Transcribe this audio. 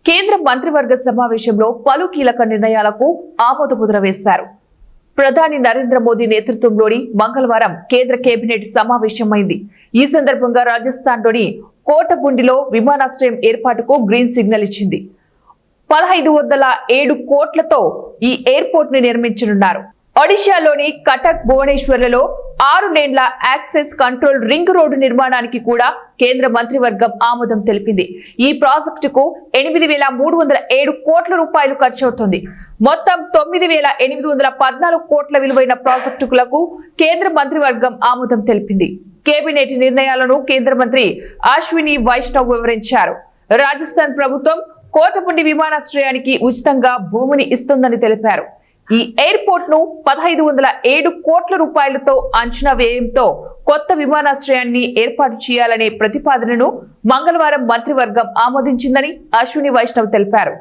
కేంద్ర మంత్రివర్గ సమావేశంలో పలు కీలక నిర్ణయాలకు ఆమోదముద్ర వేశారు. ప్రధాని నరేంద్ర మోదీ నేతృత్వంలోని మంగళవారం కేంద్ర కేబినెట్ సమావేశమైంది. ఈ సందర్భంగా రాజస్థాన్లోని కోటబుండిలో విమానాశ్రయం ఏర్పాటుకు గ్రీన్ సిగ్నల్ ఇచ్చింది. 1507 కోట్లతో ఈ ఎయిర్పోర్ట్ ని నిర్మించనున్నారు. ఒడిశాలోని కటక్, భువనేశ్వర్లలో 6 లేన్ల యాక్సెస్ కంట్రోల్ రింగ్ రోడ్డు నిర్మాణానికి కూడా కేంద్ర మంత్రివర్గం ఆమోదం తెలిపింది. ఈ ప్రాజెక్టుకు 8,307 కోట్ల రూపాయలు ఖర్చవుతుంది. మొత్తం 9,814 కోట్ల విలువైన ప్రాజెక్టులకు కేంద్ర మంత్రివర్గం ఆమోదం తెలిపింది. కేబినెట్ నిర్ణయాలను కేంద్ర మంత్రి అశ్విని వైష్ణవ్ వివరించారు. రాజస్థాన్ ప్రభుత్వం కోటబుండి విమానాశ్రయానికి ఉచితంగా భూమిని ఇస్తుందని తెలిపారు. ఈ ఎయిర్పోర్ట్ ను 1507 కోట్ల రూపాయలతో అంచనా వ్యయంతో కొత్త విమానాశ్రయాన్ని ఏర్పాటు చేయాలనే ప్రతిపాదనను మంగళవారం మంత్రివర్గం ఆమోదించిందని అశ్విని వైష్ణవ్ తెలిపారు.